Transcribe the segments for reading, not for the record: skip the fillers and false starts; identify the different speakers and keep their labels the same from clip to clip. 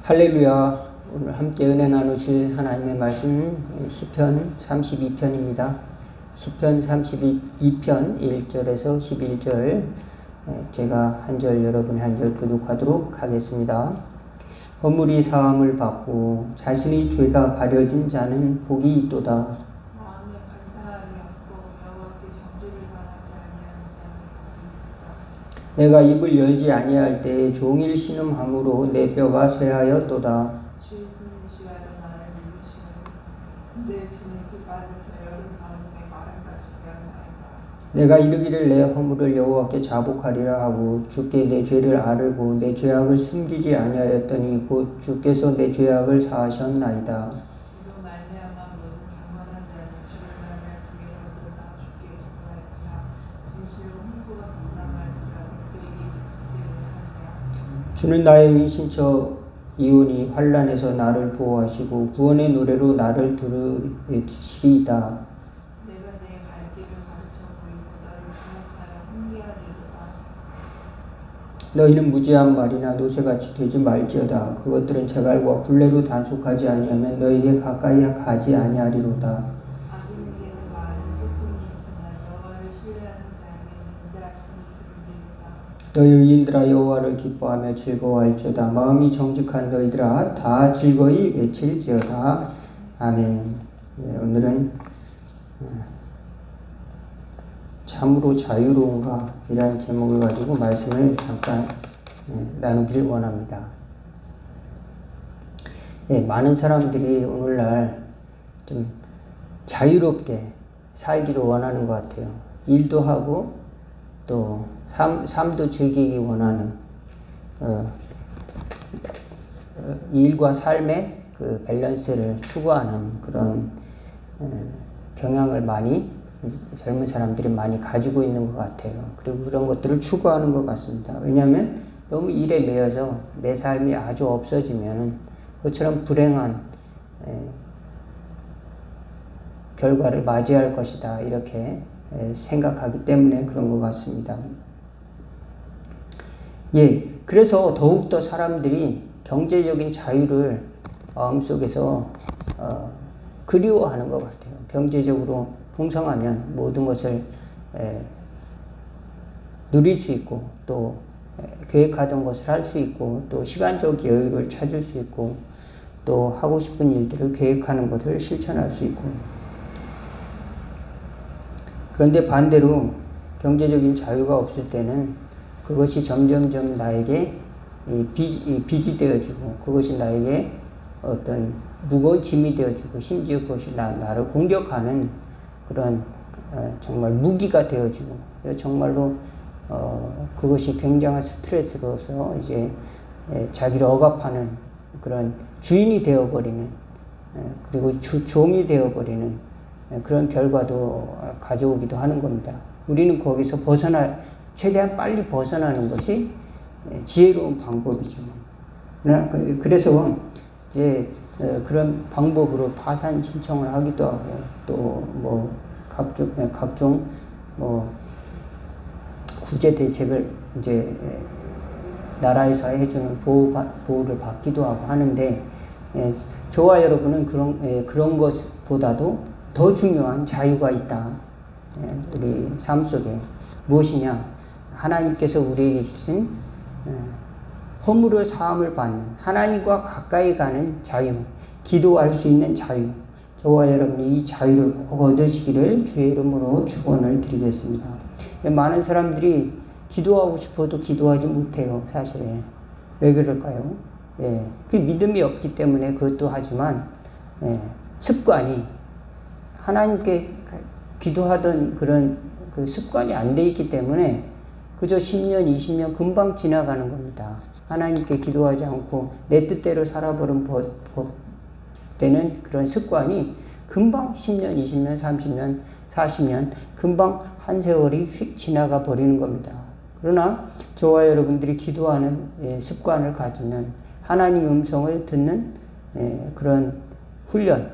Speaker 1: 할렐루야. 오늘 함께 은혜 나누실 하나님의 말씀 시편 32편입니다. 시편 32편 1절에서 11절 제가 한 절 여러분이 한 절 교독하도록 하겠습니다. 허물이 사함을 받고 자신의 죄가 가려진 자는 복이 있도다.
Speaker 2: 마음에 간사함이 없고 여호와께 정죄를 당하지 아니하는 자는 복이 있도다.
Speaker 1: 내가 입을 열지 아니할 때에 종일 신음함으로 내 뼈가 쇠하였도다.
Speaker 2: 주의 손이 주하여 나를 이루시오니 내 진에 빠져서 여름 가운데 마름같이 되었나이다.
Speaker 1: 내가 이르기를 내 허물을 여호와께 자복하리라 하고 주께 내 죄를 아뢰고 내 죄악을 숨기지 아니하였더니 곧 주께서 내 죄악을 사하셨나이다.
Speaker 2: 이로 말미암아 모든 경건한 자는 주를 말미암아 그에게 얻어서 주께 기도할지라 진실로 홍수가 동남할지라 그에게 미치지 못하리라.
Speaker 1: 주는 나의 은신처 이오니 환난에서 나를 보호하시고 구원의 노래로 나를 들으시리이다.
Speaker 2: 내가 내 갈 길을 가르쳐 보이고 너를 주목하여 훈계하리로다.
Speaker 1: 너희는 무지한 말이나 노새같이 되지 말지어다. 그것들은 재갈과 굴레로 단속하지 아니하면 너희에게 가까이 가지 아니하리로다.
Speaker 2: 악인에게는 많은 슬픔이 있으나 여호와를 신뢰하는 자에게는 인자하심이 그르리로다.
Speaker 1: 너희 의인들아 여호와를 기뻐하며 즐거워할지어다. 마음이 정직한 너희들아 다 즐거이 외칠지어다. 아멘. 오늘은 참으로 자유로운가 이라는 제목을 가지고 말씀을 잠깐 나누길 원합니다. 많은 사람들이 오늘날 좀 자유롭게 살기를 원하는 것 같아요. 일도 하고 또 삶도 즐기기 원하는 일과 삶의 그 밸런스를 추구하는 그런 경향을 많이 젊은 사람들이 많이 가지고 있는 것 같아요. 그리고 그런 것들을 추구하는 것 같습니다. 왜냐하면 너무 일에 매여서 내 삶이 아주 없어지면 그처럼 불행한 결과를 맞이할 것이다 이렇게 생각하기 때문에 그런 것 같습니다. 그래서 더욱더 사람들이 경제적인 자유를 마음속에서 그리워하는 것 같아요. 경제적으로 풍성하면 모든 것을 누릴 수 있고 또 계획하던 것을 할 수 있고 또 시간적 여유를 찾을 수 있고 또 하고 싶은 일들을 계획하는 것을 실천할 수 있고, 그런데 반대로 경제적인 자유가 없을 때는 그것이 점점점 나에게 빚이 되어지고 그것이 나에게 어떤 무거운 짐이 되어지고 심지어 그것이 나를 공격하는 그런 정말 무기가 되어지고 정말로 그것이 굉장한 스트레스로서 이제 자기를 억압하는 그런 주인이 되어버리는 그리고 종이 되어버리는 그런 결과도 가져오기도 하는 겁니다. 우리는 거기서 최대한 빨리 벗어나는 것이 지혜로운 방법이죠. 그래서 이제 그런 방법으로 파산 신청을 하기도 하고 또 뭐 각종 뭐 구제 대책을 이제 나라에서 해주는 보호를 받기도 하고 하는데, 저와 여러분은 그런 것보다도 더 중요한 자유가 있다. 우리 삶 속에 무엇이냐? 하나님께서 우리에게 주신 허물을 사함을 받는 하나님과 가까이 가는 자유, 기도할 수 있는 자유, 저와 여러분이 이 자유를 꼭 얻으시기를 주의 이름으로 축원을 드리겠습니다. 많은 사람들이 기도하고 싶어도 기도하지 못해요. 사실 왜 그럴까요? 그 믿음이 없기 때문에 그것도 하지만 습관이 하나님께 기도하던 그런 그 습관이 안 돼 있기 때문에 그저 10년, 20년 금방 지나가는 겁니다. 하나님께 기도하지 않고 내 뜻대로 살아버린 되는 그런 습관이 금방 10년, 20년, 30년, 40년 금방 한 세월이 휙 지나가 버리는 겁니다. 그러나 저와 여러분들이 기도하는 습관을 가지면 하나님의 음성을 듣는 그런 훈련,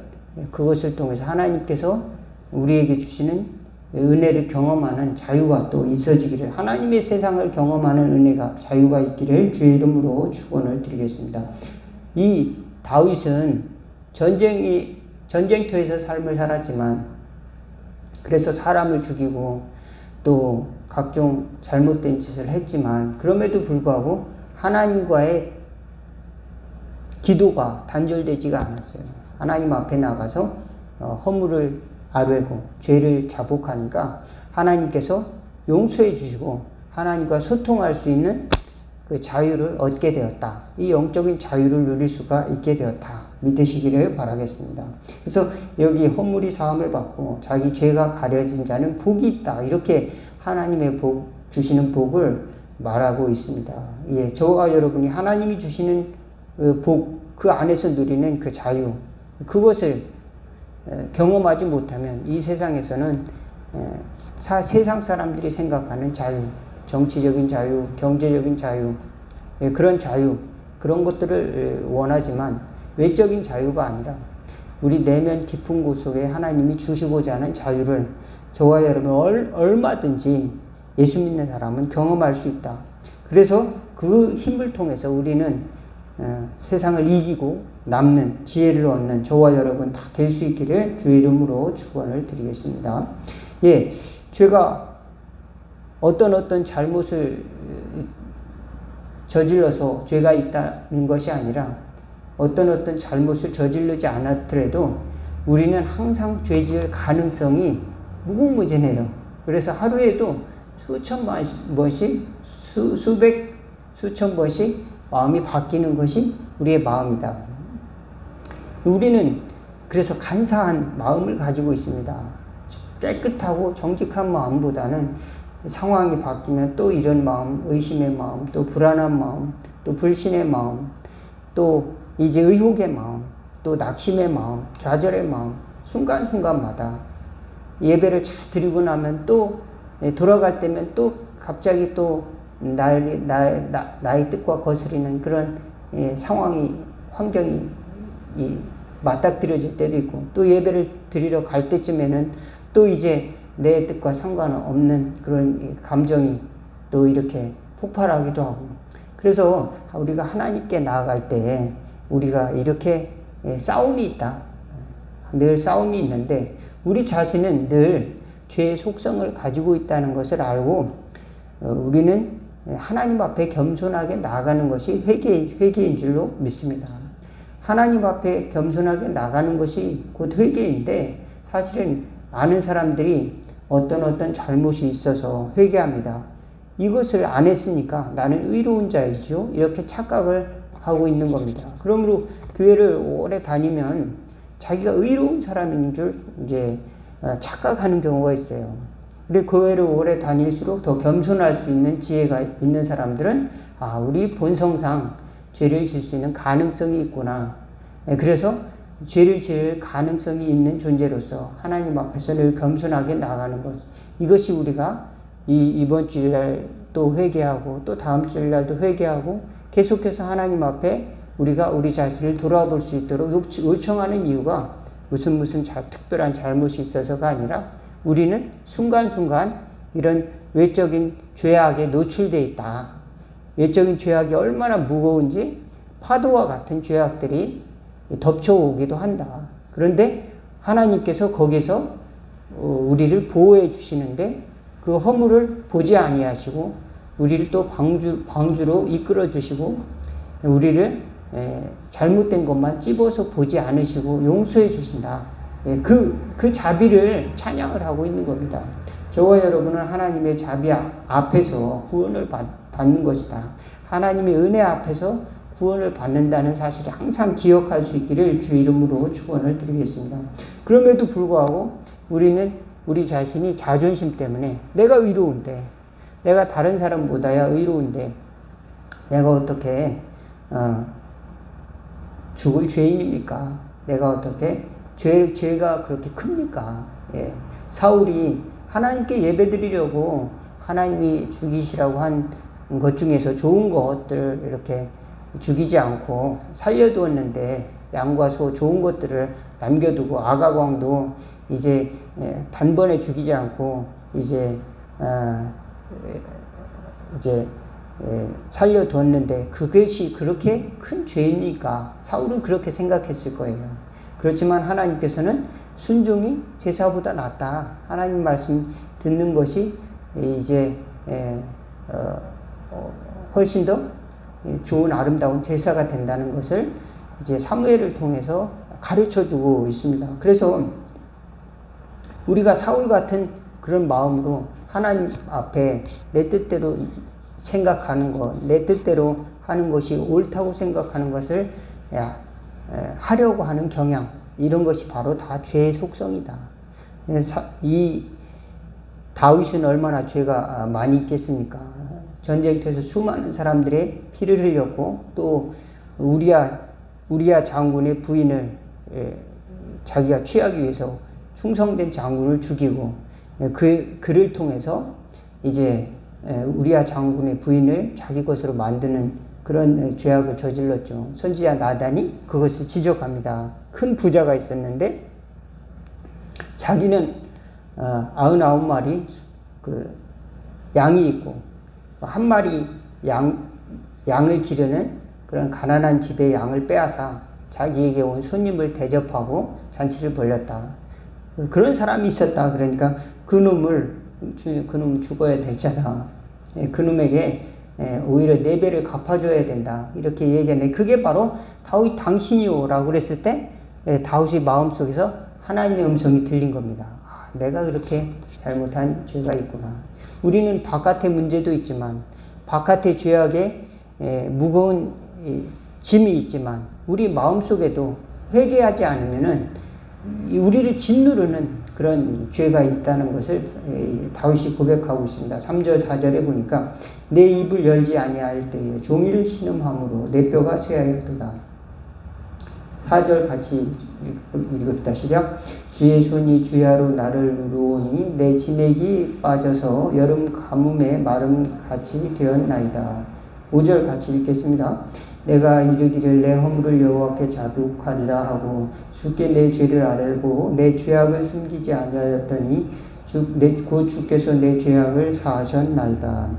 Speaker 1: 그것을 통해서 하나님께서 우리에게 주시는 은혜를 경험하는 자유가 또 있어지기를, 하나님의 세상을 경험하는 은혜가 자유가 있기를 주의 이름으로 축원을 드리겠습니다. 이 다윗은 전쟁터에서 삶을 살았지만, 그래서 사람을 죽이고 또 각종 잘못된 짓을 했지만, 그럼에도 불구하고 하나님과의 기도가 단절되지가 않았어요. 하나님 앞에 나가서 허물을 아뢰고 죄를 자복하니까 하나님께서 용서해 주시고 하나님과 소통할 수 있는 그 자유를 얻게 되었다. 이 영적인 자유를 누릴 수가 있게 되었다. 믿으시기를 바라겠습니다. 그래서 여기 허물이 사함을 받고 자기 죄가 가려진 자는 복이 있다. 이렇게 하나님의 주시는 복을 말하고 있습니다. 예, 저와 여러분이 하나님이 주시는 복, 그 안에서 누리는 그 자유, 그것을 경험하지 못하면 이 세상에서는 세상 사람들이 생각하는 자유, 정치적인 자유, 경제적인 자유, 그런 자유, 그런 것들을 원하지만 외적인 자유가 아니라 우리 내면 깊은 곳 속에 하나님이 주시고자 하는 자유를 저와 여러분 얼마든지 예수 믿는 사람은 경험할 수 있다. 그래서 그 힘을 통해서 우리는 세상을 이기고 남는 지혜를 얻는 저와 여러분 다 될 수 있기를 주의 이름으로 축원을 드리겠습니다. 예, 죄가 어떤 잘못을 저질러서 죄가 있다는 것이 아니라 어떤 잘못을 저지르지 않았더라도 우리는 항상 죄 지을 가능성이 무궁무진해요. 그래서 하루에도 수천 번씩 수천 번씩 마음이 바뀌는 것이 우리의 마음이다. 우리는 그래서 간사한 마음을 가지고 있습니다. 깨끗하고 정직한 마음보다는 상황이 바뀌면 또 이런 마음, 의심의 마음, 또 불안한 마음, 또 불신의 마음, 또 이제 의혹의 마음, 또 낙심의 마음, 좌절의 마음, 순간순간마다 예배를 잘 드리고 나면 또 돌아갈 때면 또 갑자기 또 나의 뜻과 거스리는 그런 상황이, 환경이 맞닥뜨려질 때도 있고, 또 예배를 드리러 갈 때쯤에는 또 이제 내 뜻과 상관없는 그런 감정이 또 이렇게 폭발하기도 하고, 그래서 우리가 하나님께 나아갈 때 우리가 이렇게 싸움이 있다. 늘 싸움이 있는데 우리 자신은 늘 죄의 속성을 가지고 있다는 것을 알고 우리는 하나님 앞에 겸손하게 나아가는 것이 회개인 줄로 믿습니다. 하나님 앞에 겸손하게 나가는 것이 곧 회개인데, 사실은 많은 사람들이 어떤 잘못이 있어서 회개합니다. 이것을 안 했으니까 나는 의로운 자이죠, 이렇게 착각을 하고 있는 겁니다. 그러므로 교회를 오래 다니면 자기가 의로운 사람인 줄 이제 착각하는 경우가 있어요. 근데 교회를 오래 다닐수록 더 겸손할 수 있는 지혜가 있는 사람들은 우리 본성상 죄를 질 수 있는 가능성이 있구나. 그래서 죄를 지을 가능성이 있는 존재로서 하나님 앞에서 늘 겸손하게 나가는 것. 이것이 우리가 이번 주일날 또 회개하고 또 다음 주일날도 회개하고 계속해서 하나님 앞에 우리가 우리 자신을 돌아볼 수 있도록 요청하는 이유가 무슨 특별한 잘못이 있어서가 아니라 우리는 순간순간 이런 외적인 죄악에 노출되어 있다. 외적인 죄악이 얼마나 무거운지 파도와 같은 죄악들이 덮쳐오기도 한다. 그런데 하나님께서 거기서 우리를 보호해 주시는데 그 허물을 보지 아니하시고 우리를 또 방주로 이끌어 주시고 우리를 잘못된 것만 찝어서 보지 않으시고 용서해 주신다. 그 자비를 찬양을 하고 있는 겁니다. 저와 여러분은 하나님의 자비 앞에서 구원을 받는 것이다. 하나님의 은혜 앞에서 구원을 받는다는 사실을 항상 기억할 수 있기를 주 이름으로 축원을 드리겠습니다. 그럼에도 불구하고 우리는 우리 자신이 자존심 때문에 내가 의로운데, 내가 다른 사람보다야 의로운데 내가 어떻게 죽을 죄인입니까? 내가 어떻게 죄가 그렇게 큽니까? 예. 사울이 하나님께 예배드리려고 하나님이 죽이시라고 한 것 중에서 좋은 것들 이렇게 죽이지 않고 살려두었는데, 양과 소 좋은 것들을 남겨두고 아가광도 이제 단번에 죽이지 않고 이제 살려두었는데 그것이 그렇게 큰 죄입니까? 사울은 그렇게 생각했을 거예요. 그렇지만 하나님께서는 순종이 제사보다 낫다. 하나님 말씀 듣는 것이 이제 훨씬 더 좋은 아름다운 제사가 된다는 것을 이제 사무엘을 통해서 가르쳐주고 있습니다. 그래서 우리가 사울 같은 그런 마음으로 하나님 앞에 내 뜻대로 생각하는 것, 내 뜻대로 하는 것이 옳다고 생각하는 것을 하려고 하는 경향, 이런 것이 바로 다 죄의 속성이다. 이 다윗은 얼마나 죄가 많이 있겠습니까? 전쟁터에서 수많은 사람들의 피를 흘렸고, 또 우리야 장군의 부인을 자기가 취하기 위해서 충성된 장군을 죽이고, 그를 통해서 이제 우리야 장군의 부인을 자기 것으로 만드는 그런 죄악을 저질렀죠. 선지자 나단이 그것을 지적합니다. 큰 부자가 있었는데 자기는 99마리 그 양이 있고 한 마리 양을 기르는 그런 가난한 집의 양을 빼앗아 자기에게 온 손님을 대접하고 잔치를 벌였다. 그런 사람이 있었다. 그러니까 그놈은 죽어야 되잖아. 그놈에게 오히려 4배를 갚아줘야 된다. 이렇게 얘기하네. 그게 바로 다윗 당신이요 라고 그랬을 때 다윗의 마음속에서 하나님의 음성이 들린 겁니다. 내가 그렇게 잘못한 죄가 있구나. 우리는 바깥의 문제도 있지만, 바깥의 죄악에 무거운 짐이 있지만, 우리 마음속에도 회개하지 않으면은 우리를 짓누르는 그런 죄가 있다는 것을 다윗이 고백하고 있습니다. 3절 4절에 보니까 내 입을 열지 아니할 때에 종일 신음함으로 내 뼈가 쇠하였도다. 4절 같이 읽읍시다. 시작. 주의 손이 주야로 나를 누르오니 내 진액이 빠져서 여름 가뭄에 마름같이 되었나이다. 5절 같이 읽겠습니다. 내가 이르기를 내 허물을 여호와께 자복하리라 하고 주께 내 죄를 알고 내 죄악을 숨기지 아니하였더니 곧 주께서 내 죄악을 사하셨나이다.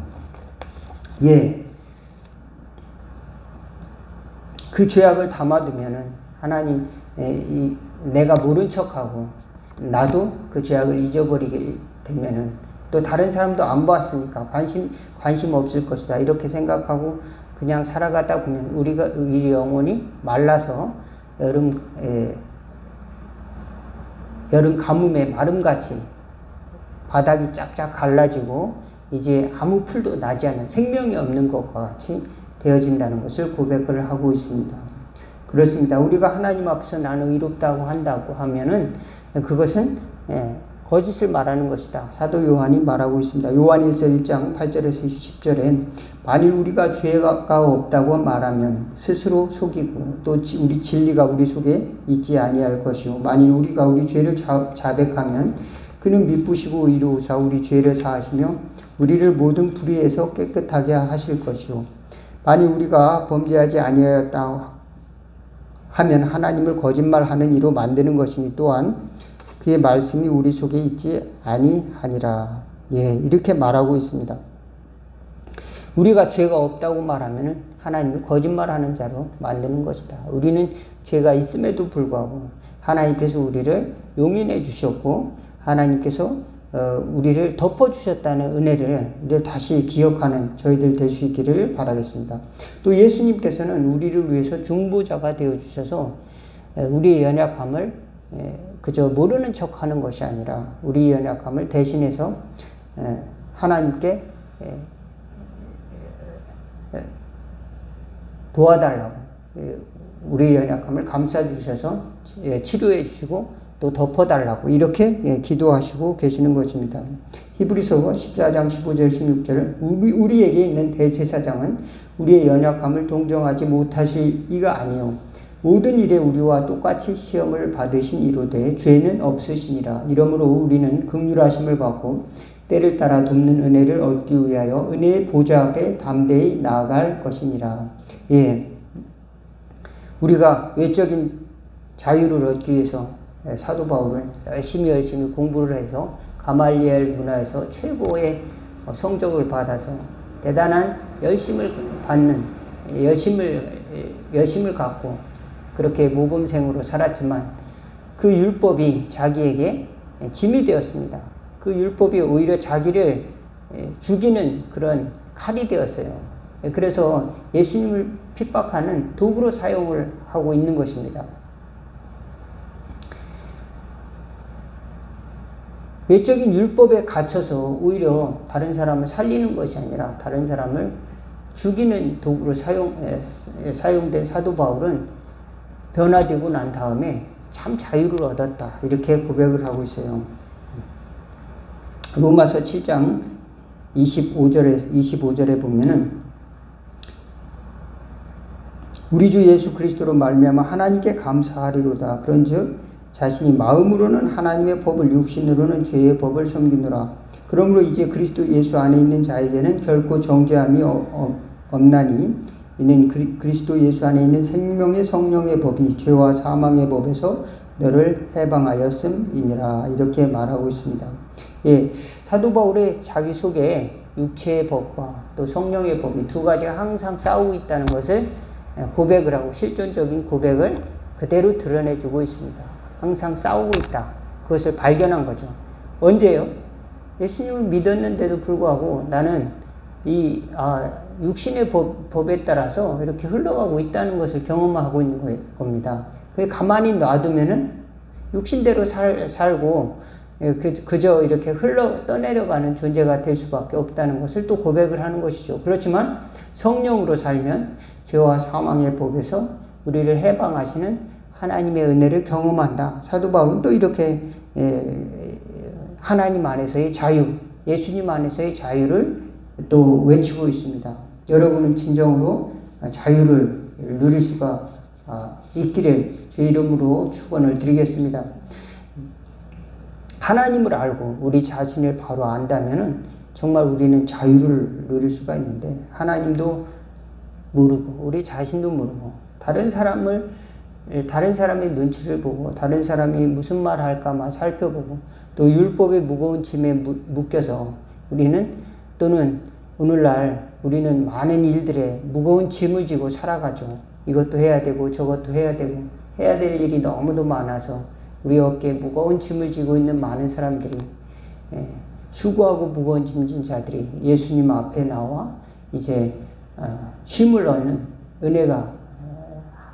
Speaker 1: 그 죄악을 담아두면은 하나님 내가 모른 척하고 나도 그 죄악을 잊어버리게 되면은 또 다른 사람도 안 봤으니까 관심 없을 것이다 이렇게 생각하고 그냥 살아가다 보면 우리 영혼이 말라서 여름 가뭄에 마름같이 바닥이 쫙쫙 갈라지고 이제 아무 풀도 나지 않는 생명이 없는 것과 같이 되어진다는 것을 고백을 하고 있습니다. 그렇습니다. 우리가 하나님 앞에서 나는 의롭다고 한다고 하면은 그것은 거짓을 말하는 것이다. 사도 요한이 말하고 있습니다. 요한일서 1장 8절에서 10절에 만일 우리가 죄가 없다고 말하면 스스로 속이고 또 우리 진리가 우리 속에 있지 아니할 것이요 만일 우리가 우리 죄를 자백하면 그는 미쁘시고 의로우사 우리 죄를 사하시며 우리를 모든 불의에서 깨끗하게 하실 것이요 만일 우리가 범죄하지 아니하였다 하면 하나님을 거짓말하는 이로 만드는 것이니 또한 그의 말씀이 우리 속에 있지 아니하니라. 이렇게 말하고 있습니다. 우리가 죄가 없다고 말하면 하나님을 거짓말하는 자로 만드는 것이다. 우리는 죄가 있음에도 불구하고 하나님께서 우리를 용인해 주셨고 하나님께서 우리를 덮어주셨다는 은혜를 이제 다시 기억하는 저희들 될 수 있기를 바라겠습니다. 또 예수님께서는 우리를 위해서 중보자가 되어주셔서 우리의 연약함을 그저 모르는 척 하는 것이 아니라 우리의 연약함을 대신해서 하나님께 도와달라고 우리의 연약함을 감싸주셔서 치료해 주시고 또 덮어달라고 이렇게 기도하시고 계시는 것입니다. 히브리서 14장 15절 16절 우리에게 있는 대제사장은 우리의 연약함을 동정하지 못하실 이가 아니요 모든 일에 우리와 똑같이 시험을 받으신 이로되 죄는 없으시니라. 이러므로 우리는 긍휼하심을 받고 때를 따라 돕는 은혜를 얻기 위하여 은혜의 보좌 앞에 담대히 나아갈 것이니라. 우리가 외적인 자유를 얻기 위해서 사도 바울은 열심히 공부를 해서 가말리엘 문화에서 최고의 성적을 받아서 대단한 열심을 받는, 열심을 갖고 그렇게 모범생으로 살았지만 그 율법이 자기에게 짐이 되었습니다. 그 율법이 오히려 자기를 죽이는 그런 칼이 되었어요. 그래서 예수님을 핍박하는 도구로 사용을 하고 있는 것입니다. 외적인 율법에 갇혀서 오히려 다른 사람을 살리는 것이 아니라 다른 사람을 죽이는 도구로 사용된 사도 바울은 변화되고 난 다음에 참 자유를 얻었다. 이렇게 고백을 하고 있어요. 로마서 7장 25절에 보면은 우리 주 예수 그리스도로 말미암아 하나님께 감사하리로다. 그런즉 자신이 마음으로는 하나님의 법을 육신으로는 죄의 법을 섬기노라. 그러므로 이제 그리스도 예수 안에 있는 자에게는 결코 정죄함이 없나니 이는 그리스도 예수 안에 있는 생명의 성령의 법이 죄와 사망의 법에서 너를 해방하였음이니라. 이렇게 말하고 있습니다. 예, 사도 바울의 자기 속에 육체의 법과 또 성령의 법이 두 가지가 항상 싸우고 있다는 것을 고백을 하고 실존적인 고백을 그대로 드러내주고 있습니다. 항상 싸우고 있다. 그것을 발견한 거죠. 언제요? 예수님을 믿었는데도 불구하고 나는 육신의 법에 따라서 이렇게 흘러가고 있다는 것을 경험하고 있는 겁니다. 가만히 놔두면은 육신대로 살고 그저 이렇게 떠내려가는 존재가 될 수밖에 없다는 것을 또 고백을 하는 것이죠. 그렇지만 성령으로 살면 죄와 사망의 법에서 우리를 해방하시는 하나님의 은혜를 경험한다. 사도 바울은 또 이렇게 하나님 안에서의 자유, 예수님 안에서의 자유를 또 외치고 있습니다. 여러분은 진정으로 자유를 누릴 수가 있기를 주의 이름으로 축원을 드리겠습니다. 하나님을 알고 우리 자신을 바로 안다면은 정말 우리는 자유를 누릴 수가 있는데 하나님도 모르고 우리 자신도 모르고 다른 사람의 눈치를 보고 다른 사람이 무슨 말 할까만 살펴보고 또 율법의 무거운 짐에 묶여서 또는 오늘날 우리는 많은 일들에 무거운 짐을 지고 살아가죠. 이것도 해야 되고 저것도 해야 되고 해야 될 일이 너무도 많아서 우리 어깨에 무거운 짐을 지고 있는 많은 사람들이 수고하고 무거운 짐 진 자들이 예수님 앞에 나와 이제 쉼을 얻는 은혜가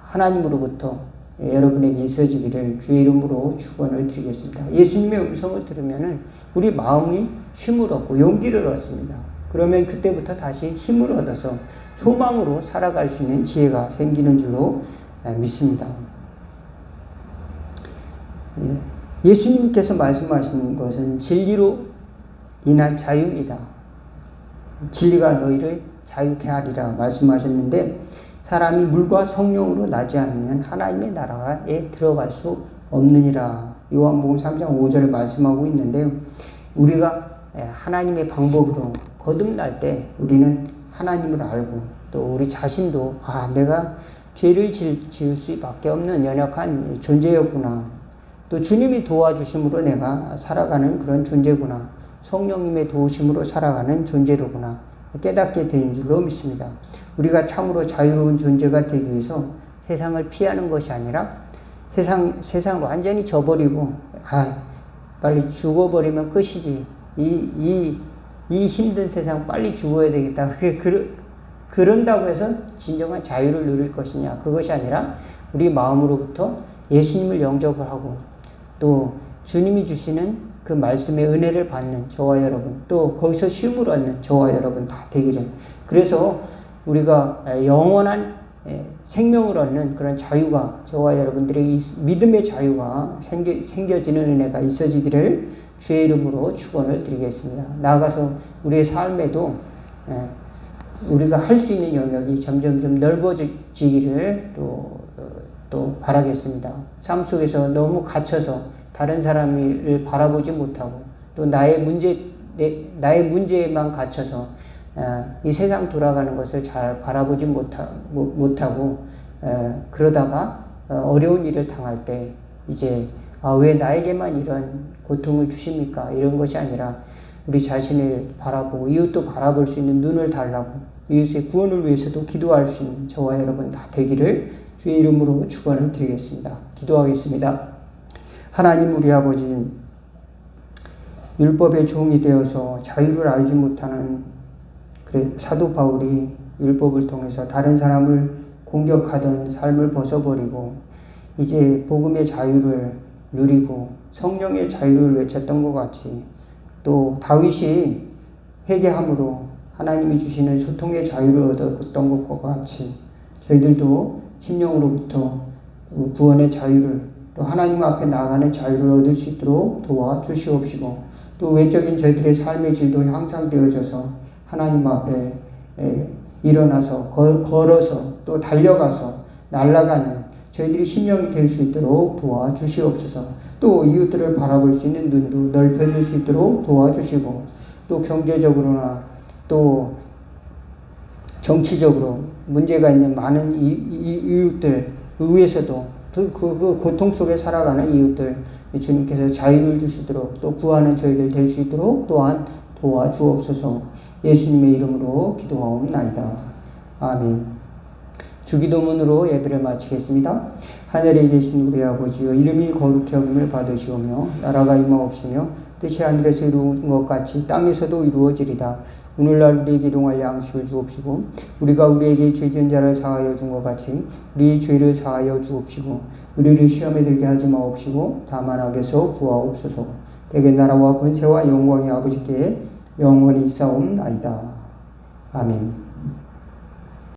Speaker 1: 하나님으로부터 여러분에게 있어지기를 주의 이름으로 축원을 드리겠습니다. 예수님의 음성을 들으면은 우리 마음이 쉼을 얻고 용기를 얻습니다. 그러면 그때부터 다시 힘을 얻어서 소망으로 살아갈 수 있는 지혜가 생기는 줄로 믿습니다. 예수님께서 말씀하신 것은 진리로 인한 자유입니다. 진리가 너희를 자유케 하리라 말씀하셨는데 사람이 물과 성령으로 나지 않으면 하나님의 나라에 들어갈 수 없느니라. 요한복음 3장 5절에 말씀하고 있는데요. 우리가 하나님의 방법으로 거듭날 때 우리는 하나님을 알고 또 우리 자신도 내가 죄를 지을 수밖에 없는 연약한 존재였구나. 또 주님이 도와주심으로 내가 살아가는 그런 존재구나. 성령님의 도우심으로 살아가는 존재로구나. 깨닫게 되는 줄로 믿습니다. 우리가 참으로 자유로운 존재가 되기 위해서 세상을 피하는 것이 아니라 세상을 완전히 져버리고 빨리 죽어버리면 끝이지. 이 힘든 세상 빨리 죽어야 되겠다. 그런다고 해서 진정한 자유를 누릴 것이냐. 그것이 아니라 우리 마음으로부터 예수님을 영접을 하고 또 주님이 주시는 그 말씀의 은혜를 받는 저와 여러분 또 거기서 쉼을 얻는 저와 여러분 다 되기를. 그래서 우리가 영원한 생명을 얻는 그런 자유가 저와 여러분들의 믿음의 자유가 생겨지는 은혜가 있어지기를 주의 이름으로 축원을 드리겠습니다. 나아가서 우리의 삶에도 우리가 할 수 있는 영역이 점점 넓어지기를 또 바라겠습니다. 삶 속에서 너무 갇혀서 다른 사람을 바라보지 못하고 또 나의 문제에만 갇혀서 이 세상 돌아가는 것을 잘 바라보지 못하고 그러다가 어려운 일을 당할 때 이제 왜 나에게만 이런 고통을 주십니까? 이런 것이 아니라 우리 자신을 바라보고 이웃도 바라볼 수 있는 눈을 달라고 이웃의 구원을 위해서도 기도할 수 있는 저와 여러분 다 되기를 주의 이름으로 축원을 드리겠습니다. 기도하겠습니다. 하나님 우리 아버지, 율법의 종이 되어서 자유를 알지 못하는 사도 바울이 율법을 통해서 다른 사람을 공격하던 삶을 벗어버리고 이제 복음의 자유를 누리고 성령의 자유를 외쳤던 것 같이, 또 다윗이 회개함으로 하나님이 주시는 소통의 자유를 얻었던 것과 같이 저희들도 심령으로부터 구원의 자유를, 또 하나님 앞에 나아가는 자유를 얻을 수 있도록 도와주시옵시고, 또 외적인 저희들의 삶의 질도 향상되어져서 하나님 앞에 일어나서 걸어서 또 달려가서 날아가는 저희들이 심령이 될 수 있도록 도와주시옵소서. 또 이웃들을 바라볼 수 있는 눈도 넓혀줄 수 있도록 도와주시고, 또 경제적으로나 또 정치적으로 문제가 있는 많은 이웃들 위해서도 그 고통 속에 살아가는 이웃들 주님께서 자유를 주시도록 또 구하는 저희들 될 수 있도록 또한 도와주옵소서. 예수님의 이름으로 기도하옵나이다. 아멘. 주기도문으로 예배를 마치겠습니다. 하늘에 계신 우리 아버지여, 이름이 거룩히 여김을 받으시오며 나라가 임하옵시며 뜻이 하늘에서 이루어진 것 같이 땅에서도 이루어지리다. 오늘날 우리에게 일용할 양식을 주옵시고, 우리가 우리에게 죄 지은 자를 사하여 준 것 같이 우리의 죄를 사하여 주옵시고, 우리를 시험에 들게 하지 마옵시고 다만 악에서 구하옵소서. 대개 나라와 권세와 영광이 아버지께 영원히 있사옵나이다. 아멘.